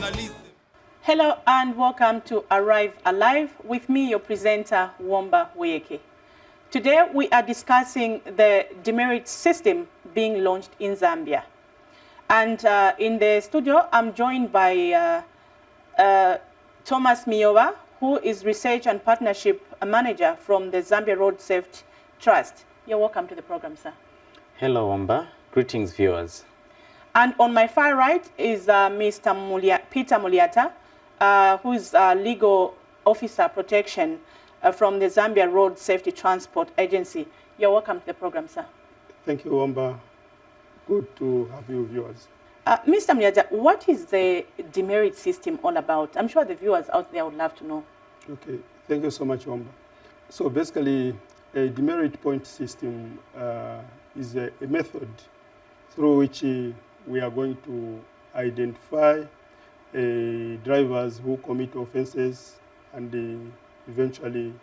journalism. Hello and welcome to Arrive Alive with me, your presenter, Wamba Weyeke. Today we are discussing the Demerit system being launched in Zambia. And in the studio, I'm joined by Thomas Miowa, who is Research and Partnership Manager from the Zambia Road Safety Trust. You're welcome to the program, sir. Hello, Wamba. Greetings, viewers. And on my far right is Mr. Peter Muliata, who is Legal Officer Protection from the Zambia Road Safety Transport Agency. You're welcome to the program, sir. Thank you, Wamba. Good to have you, viewers. Mr. Muliata, what is the Demerit system all about? I'm sure the viewers out there would love to know. Okay, thank you so much, Wamba. So basically, a demerit point system is a method through which we are going to identify drivers who commit offenses and eventually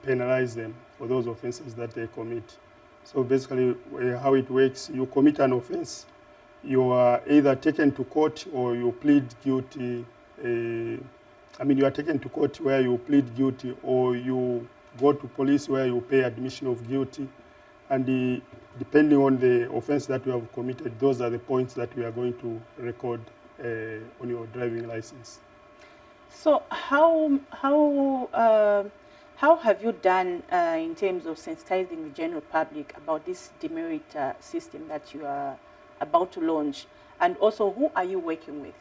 penalize them for those offenses that they commit. So basically, how it works, you commit an offense, you are either taken to court or you plead guilty. You are taken to court where you plead guilty, or you go to police where you pay admission of guilty. And depending on the offense that you have committed, those are the points that we are going to record on your driving license. So how have you done in terms of sensitizing the general public about this Demerit system that you are about to launch? And also, who are you working with?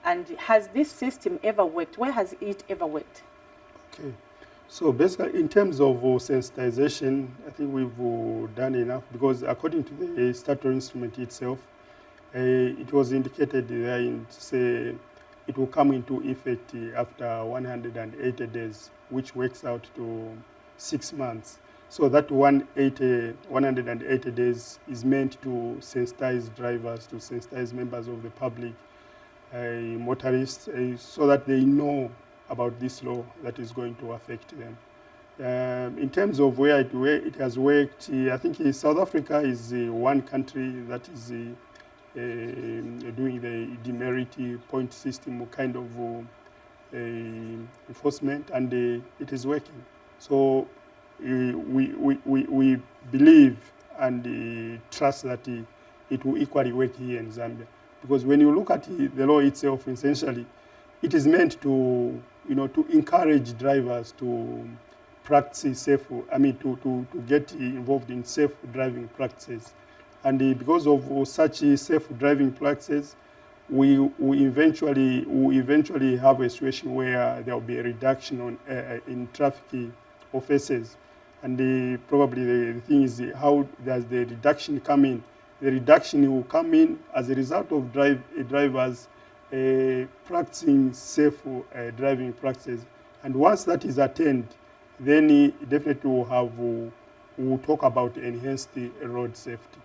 And has this system ever worked? Where has it ever worked? Okay. So basically, in terms of sensitization, I think we've done enough, because according to the statutory instrument itself, it was indicated there in, say, it will come into effect after 180 days, which works out to 6 months. So that 180 days is meant to sensitize drivers, to sensitize members of the public, motorists, so that they know about this law that is going to affect them. In terms of where it has worked, I think South Africa is one country that is doing the demerit point system kind of enforcement, and it is working. So we believe and trust that it will equally work here in Zambia. Because when you look at the law itself, essentially, it is meant to, to encourage drivers to practice safe, to get involved in safe driving practices. And because of such safe driving practices, we eventually have a situation where there will be a reduction in traffic offenses. And probably the thing is, how does the reduction come in? The reduction will come in as a result of drivers practicing safe driving practices. And once that is attained, then definitely we'll talk about enhanced road safety.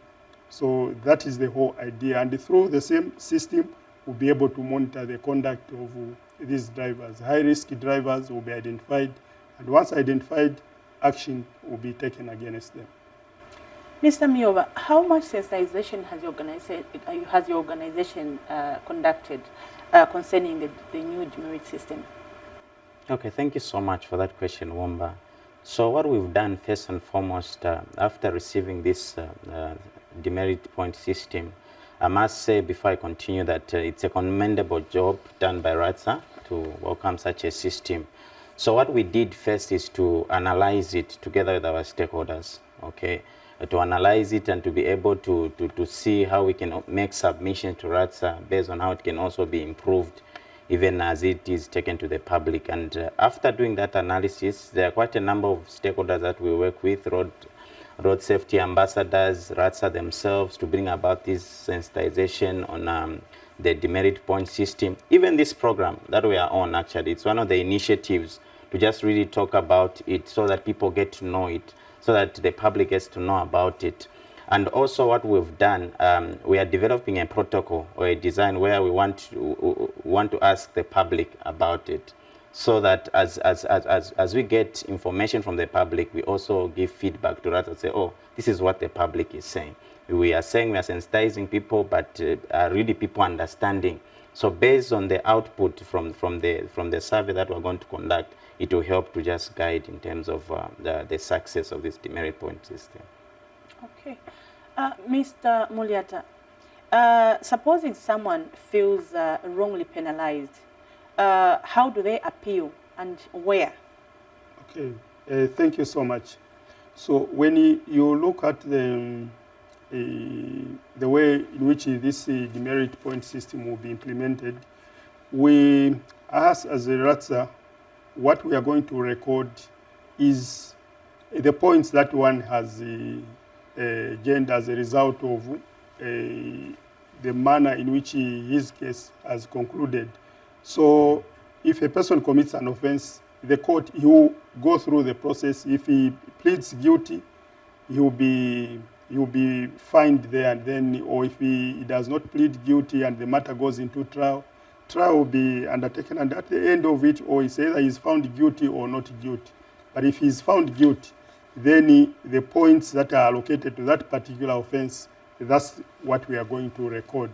So that is the whole idea. And through the same system, we'll be able to monitor the conduct of these drivers. High-risk drivers will be identified, and once identified, action will be taken against them. Mr. Miowa, how much sensitization has your organization conducted concerning the new Demerit system? Okay, thank you so much for that question, Wamba. So what we've done first and foremost, after receiving this Demerit point system, I must say before I continue that it's a commendable job done by RATSA to welcome such a system. So what we did first is to analyze it together with our stakeholders, okay? To analyze it and to be able to see how we can make submission to RATSA based on how it can also be improved, even as it is taken to the public. And after doing that analysis, there are quite a number of stakeholders that we work with, road safety ambassadors, RATSA themselves, to bring about this sensitization on the Demerit point system. Even this program that we are on, actually, it's one of the initiatives to just really talk about it so that people get to know it, so that the public gets to know about it. And also what we've done, we are developing a protocol or a design where we want to ask the public about it, so that as we get information from the public, we also give feedback to us and say, oh, this is what the public is saying. We are saying we are sensitizing people, but are really people understanding So based on the output from the survey that we're going to conduct, it will help to just guide in terms of the success of this demerit point system. Okay. Mr. Muliata, supposing someone feels wrongly penalized, how do they appeal and where? Okay, thank you so much. So when you look at the way in which this demerit point system will be implemented, we, us as a RATSA, what we are going to record is the points that one has gained as a result of the manner in which his case has concluded. So if a person commits an offense, the court, he will go through the process. If he pleads guilty, he will be fined there and then, or if he does not plead guilty and the matter goes into trial, trial will be undertaken, and at the end of it, or it's either he's found guilty or not guilty. But if he's found guilty, then the points that are allocated to that particular offense, that's what we are going to record.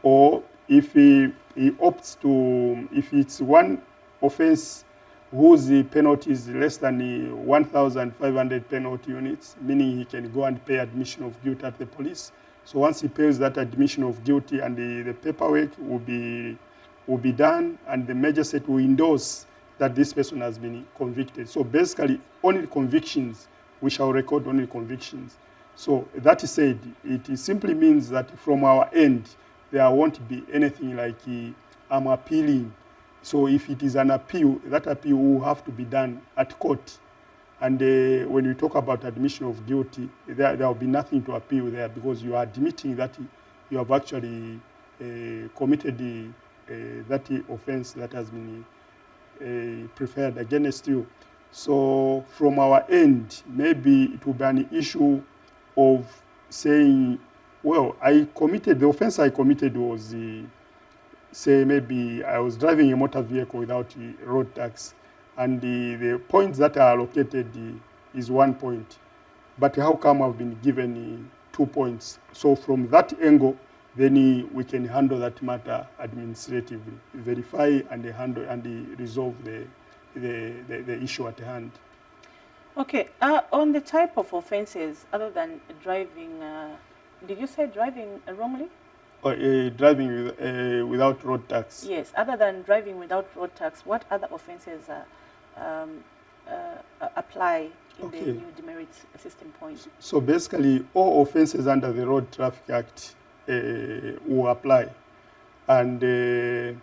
Or if he opts to, if it's one offense whose penalty is less than 1,500 penalty units, meaning he can go and pay admission of guilt at the police. So once he pays that admission of guilty, and the paperwork will be done, and the magistrate will endorse that this person has been convicted. So basically, only convictions, we shall record only convictions. So that said, it simply means that from our end, there won't be anything like I'm appealing. So if it is an appeal, that appeal will have to be done at court. And when we talk about admission of guilty, there will be nothing to appeal there, because you are admitting that you have actually committed that offense that has been preferred against you. So from our end, maybe it will be an issue of saying, well, the offense I committed was, say maybe I was driving a motor vehicle without road tax, and the points that are allocated is 1 point. But how come I've been given 2 points? So from that angle, then we can handle that matter administratively, verify and handle and resolve the issue at hand. Okay, on the type of offenses other than driving, did you say driving wrongly? Driving without road tax. Yes, other than driving without road tax, what other offenses apply in the new demerit system point? So basically, all offenses under the Road Traffic Act will apply. And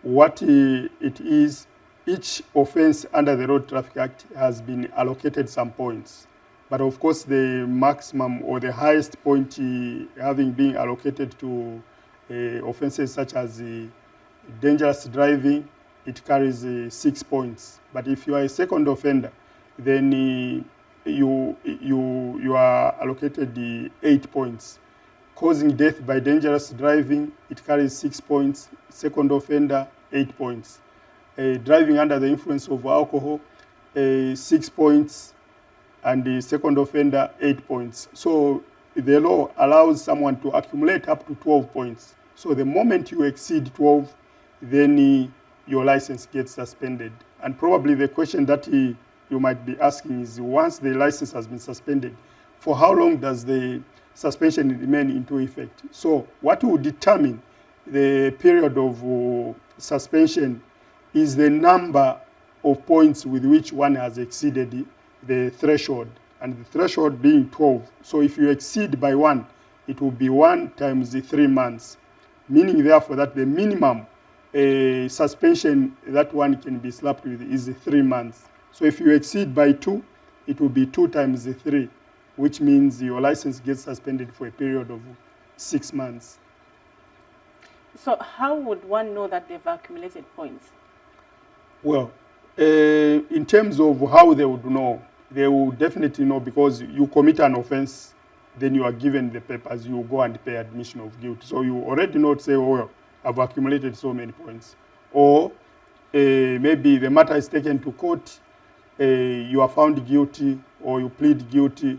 what it is, each offense under the Road Traffic Act has been allocated some points. But of course, the maximum or the highest point having been allocated to offenses such as dangerous driving, it carries 6 points. But if you are a second offender, then you are allocated 8 points. Causing death by dangerous driving, it carries 6 points. Second offender, 8 points. Driving under the influence of alcohol, 6 points. And the second offender, 8 points. So the law allows someone to accumulate up to 12 points. So the moment you exceed 12, then your license gets suspended. And probably the question that you might be asking is, once the license has been suspended, for how long does the suspension remain into effect? So what will determine the period of suspension is the number of points with which one has exceeded the threshold, and the threshold being 12. So if you exceed by 1, it will be 1 times the 3 months, meaning therefore that the minimum suspension that one can be slapped with is 3 months. So if you exceed by 2, it will be 2 times the 3, which means your license gets suspended for a period of 6 months. So how would one know that they've accumulated points? Well, in terms of how they would know, they will definitely know, because you commit an offense, then you are given the papers, you go and pay admission of guilt. So you already know to say, oh, well, I've accumulated so many points. Or maybe the matter is taken to court, you are found guilty, or you plead guilty,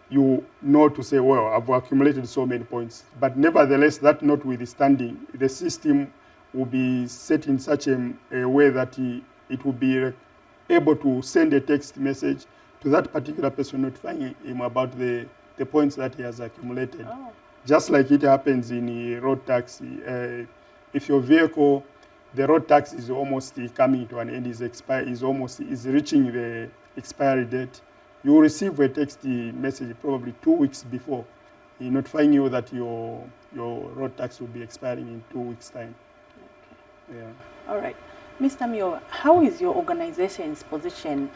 you know to say, well, I've accumulated so many points. But nevertheless, that notwithstanding, the system will be set in such a way that it will be able to send a text message to that particular person, notifying him about the points that he has accumulated. Oh. Just like it happens in a road taxi. If your vehicle, the road tax is almost coming to an end, is reaching the expiry date, you will receive a text message probably 2 weeks before, notifying you that your road tax will be expiring in 2 weeks' time. Okay. Yeah. All right. Mr. Mio, how is your organization's position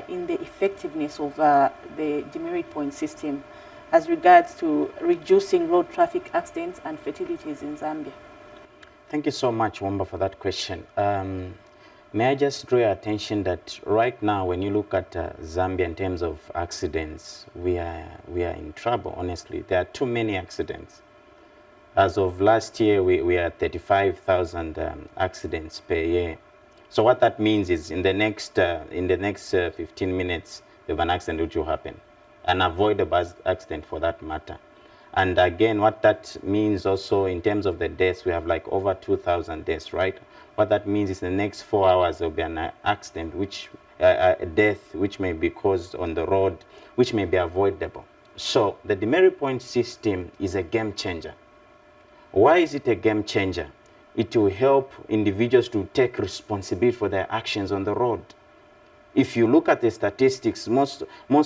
in the effectiveness of the demerit point system as regards to reducing road traffic accidents and fatalities in Zambia? Thank you so much, Wamba, for that question. May I just draw your attention that right now, when you look at Zambia in terms of accidents, we are in trouble, honestly. There are too many accidents. As of last year, we are at 35,000 accidents per year. So what that means is in the next 15 minutes, we have an accident which will happen, an avoidable accident for that matter. And again, what that means also in terms of the deaths, we have like over 2,000 deaths, right? What that means is in the next 4 hours, there will be an accident, a death which may be caused on the road, which may be avoidable. So the demerit point system is a game changer. Why is it a game changer? It will help individuals to take responsibility for their actions on the road. If you look at the statistics, most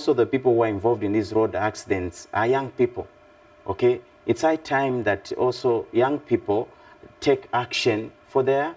of the people who are involved in these road accidents are young people. Okay, it's high time that also young people take action for the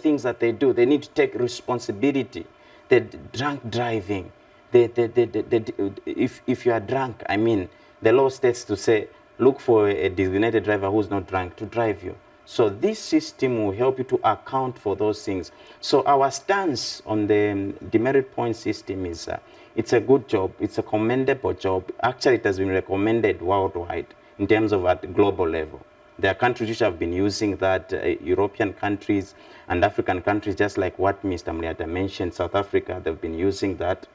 things that they do. They need to take responsibility. The drunk driving, if you are drunk, I mean, the law states to say, look for a designated driver who's not drunk to drive you. So this system will help you to account for those things. So our stance on the demerit point system is it's a good job. It's a commendable job. Actually, it has been recommended worldwide in terms of at global level. There are countries which have been using that, European countries and African countries, just like what Mr. Mliata mentioned, South Africa, they've been using that.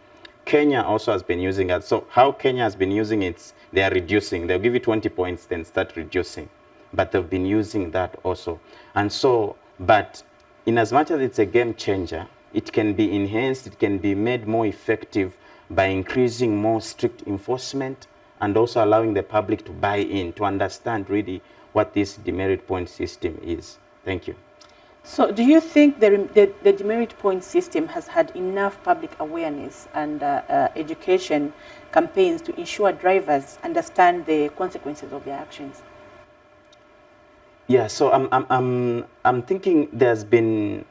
Kenya also has been using it. So how Kenya has been using it, they are reducing. They'll give you 20 points, then start reducing. But they've been using that also. And so, but in as much as it's a game changer, it can be enhanced, it can be made more effective by increasing more strict enforcement and also allowing the public to buy in, to understand really what this demerit point system is. Thank you. So do you think the demerit point system has had enough public awareness and education campaigns to ensure drivers understand the consequences of their actions? Yeah, so I'm thinking there's been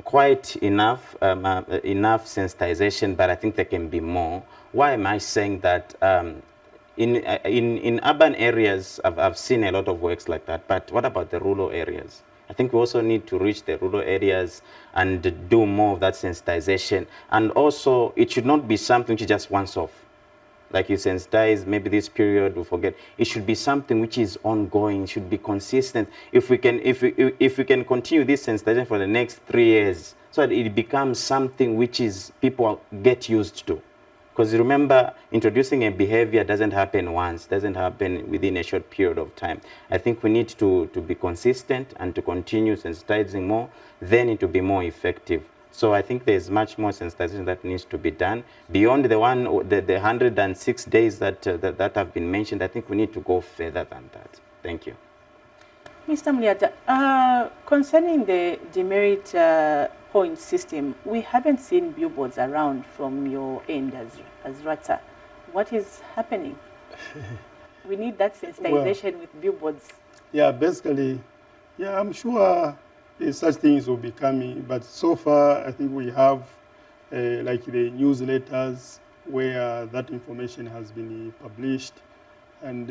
quite enough sensitization, but I think there can be more. Why am I saying that? In urban areas, I've seen a lot of works like that, but what about the rural areas? I think we also need to reach the rural areas and do more of that sensitization. And also, it should not be something which is just once off. Like you sensitize, maybe this period, we forget. It should be something which is ongoing, should be consistent. If we can continue this sensitization for the next 3 years, so that it becomes something which is people get used to. Because remember, introducing a behavior doesn't happen once, doesn't happen within a short period of time. I think we need to be consistent and to continue sensitizing more, then it will be more effective. So I think there's much more sensitization that needs to be done. Beyond the 106 days that have been mentioned, I think we need to go further than that. Thank you. Mr. Mliata, concerning the demerit point system, we haven't seen billboards around from your end as RATA. What is happening? We need that sensitization with billboards. Yeah, basically, yeah, I'm sure such things will be coming, but so far I think we have like the newsletters where that information has been published, and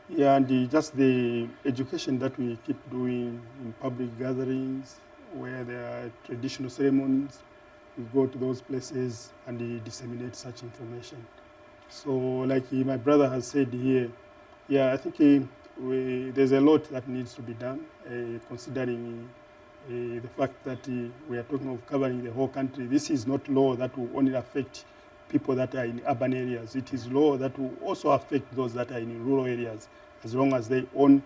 yeah, and just the education that we keep doing in public gatherings where there are traditional ceremonies. We go to those places and disseminate such information. So like my brother has said here, yeah, I think there's a lot that needs to be done, considering the fact that we are talking of covering the whole country. This is not law that will only affect people that are in urban areas. It is law that will also affect those that are in rural areas, as long as they own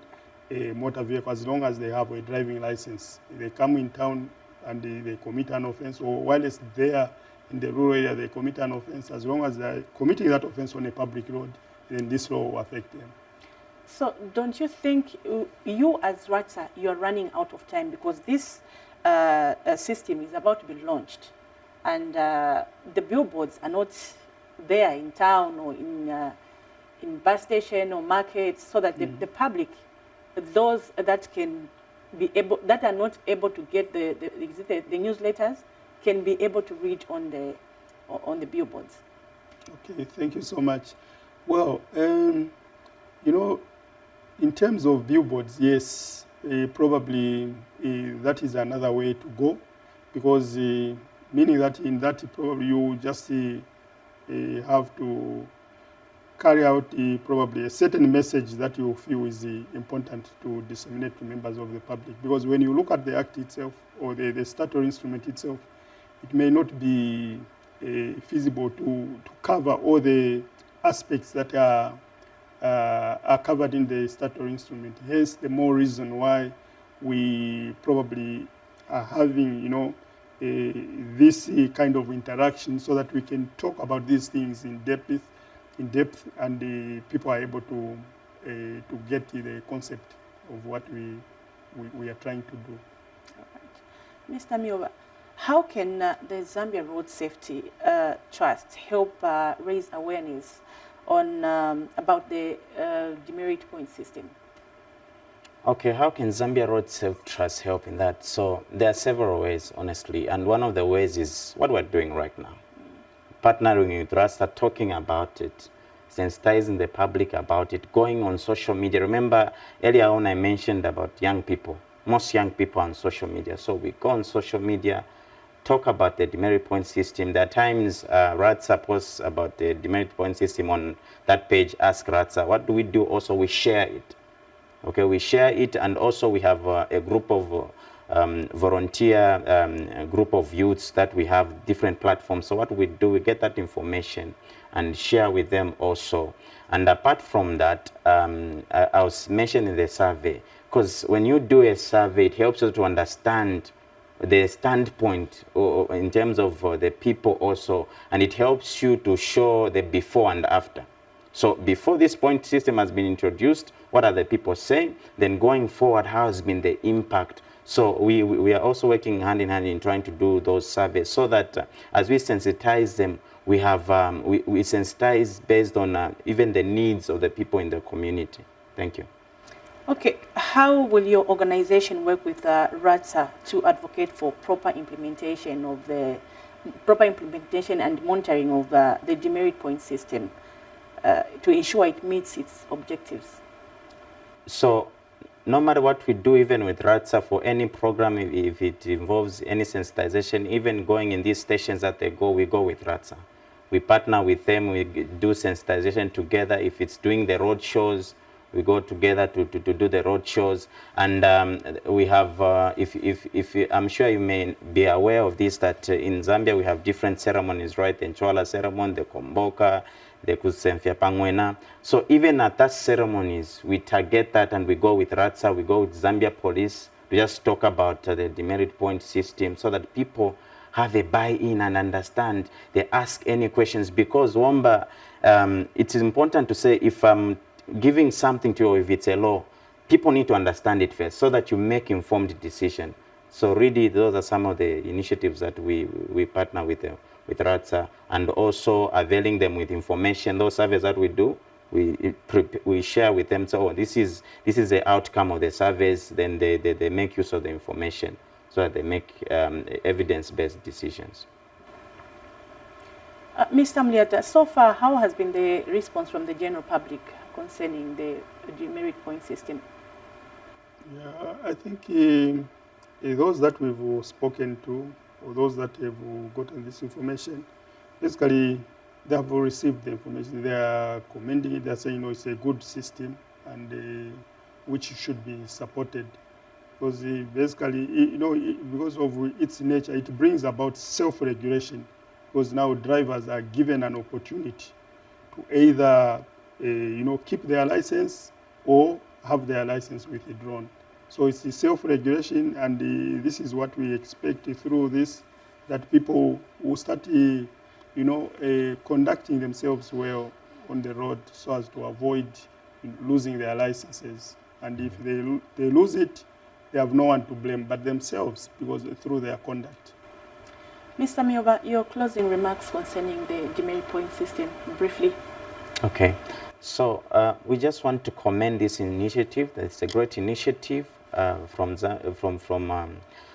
a motor vehicle as long as they have a driving license. They come in town and they commit an offense, or while it's there in the rural area, they commit an offense. As long as they're committing that offense on a public road, then this law will affect them. So don't you think you as RATSA, you're running out of time because this system is about to be launched and the billboards are not there in town or in bus station or markets so that the public, those that can be able, that are not able to get the newsletters, can be able to read on the billboards? Okay, thank you so much. Well, you know, in terms of billboards, yes, probably that is another way to go, because meaning that in that probably you just have to carry out probably a certain message that you feel is important to disseminate to members of the public. Because when you look at the act itself or the statutory instrument itself, it may not be feasible to cover all the aspects that are covered in the statutory instrument. Hence, the more reason why we probably are having, you know, this kind of interaction, so that we can talk about these things in depth, and the people are able to get the concept of what we are trying to do. All right. Mr. Mioba, how can the Zambia Road Safety Trust help raise awareness on about the demerit point system? Okay, how can Zambia Road Safety Trust help in that? So there are several ways, honestly, and one of the ways is what we're doing right now. Partnering with Rasta, talking about it, sensitizing the public about it, going on social media. Remember, earlier on I mentioned about young people. Most young people are on social media. So we go on social media, talk about the demerit point system. There are times RATSA posts about the demerit point system on that page, Ask RATSA. What do? Also, we share it. Okay, we share it, and also we have a group of volunteer group of youths that we have different platforms. So what we do, we get that information and share with them also. And apart from that, I was mentioning the survey, because when you do a survey, it helps you to understand the standpoint in terms of the people also, and it helps you to show the before and after. So before this point system has been introduced, what are the people saying? Then going forward, how has been the impact? So we are also working hand in hand in trying to do those surveys, so that as we sensitize them, we have we sensitize based on even the needs of the people in the community. Thank you. Okay, how will your organization work with RATSA to advocate for proper implementation and monitoring of the demerit point system to ensure it meets its objectives? So no matter what we do, even with RATSA, for any program, if it involves any sensitization, even going in these stations that they go, we go with RATSA. We partner with them, we do sensitization together. If it's doing the road shows, we go together to do the road shows. And we have, I'm sure you may be aware of this, that in Zambia we have different ceremonies, right? The Nchwala ceremony, the Komboka, the Kusemfia Pangwena. So even at that ceremonies, we target that, and we go with RATSA, we go with Zambia Police to just talk about the demerit point system, so that people have a buy-in and understand. They ask any questions, because Wamba, it is important to say, if I'm giving something to you, if it's a law, people need to understand it first, so that you make informed decision. So really, those are some of the initiatives that we partner with RATSA, and also availing them with information. Those surveys that we do, we share with them. So this is the outcome of the surveys. Then they make use of the information, so that they make evidence-based decisions. Mr. Mliata, so far, how has been the response from the general public concerning the demerit point system? Yeah, I think those that we've spoken to, or those that have gotten this information, basically they have received the information. They are commending it. They are saying, you know, it's a good system, and which should be supported, because basically, you know, because of its nature, it brings about self-regulation. Because now drivers are given an opportunity to either, you know, keep their license or have their license withdrawn. So it's the self-regulation, and this is what we expect through this, that people will start, conducting themselves well on the road so as to avoid losing their licenses. And if they lose it, they have no one to blame but themselves, because through their conduct. Mr. Mioba, your closing remarks concerning the demerit point system, briefly. Okay. So we just want to commend this initiative. It's a great initiative from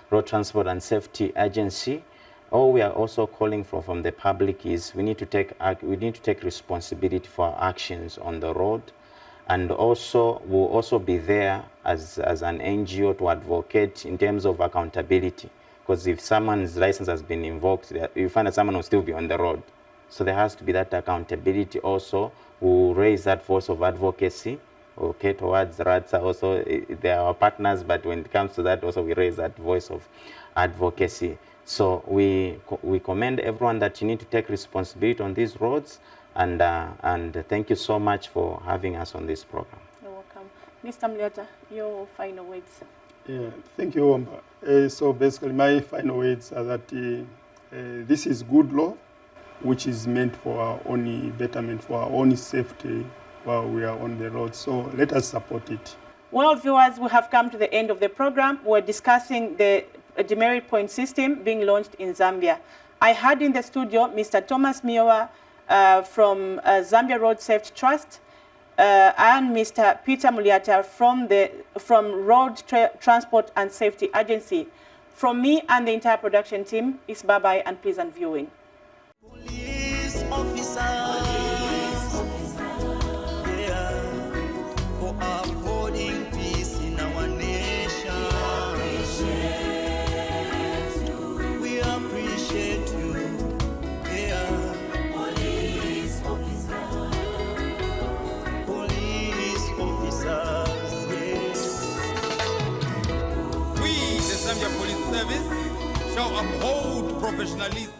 Road Transport and Safety Agency. All we are also calling for from the public is we need to take responsibility for our actions on the road, and also we'll also be there as an NGO to advocate in terms of accountability. Because if someone's license has been invoked, you find that someone will still be on the road. So there has to be that accountability also. We'll raise that voice of advocacy, okay, towards RATSA also. They are our partners, but when it comes to that also, we raise that voice of advocacy. So we commend everyone that you need to take responsibility on these roads, and thank you so much for having us on this program. You're welcome. Mr. Mliota, your final words. Yeah, thank you, Wamba. So basically my final words are that this is good law, which is meant for our own betterment, for our own safety while we are on the road. So let us support it. Well, viewers, we have come to the end of the program. We're discussing the demerit point system being launched in Zambia. I had in the studio Mr. Thomas Mioba from Zambia Road Safety Trust and Mr. Peter Muliata from Road Transport and Safety Agency. From me and the entire production team, it's bye-bye and pleasant viewing. Police officers, yeah, for upholding peace in our nation. We appreciate you, yeah. Police officers, yeah. We, the Zambia Police Service, shall uphold professionalism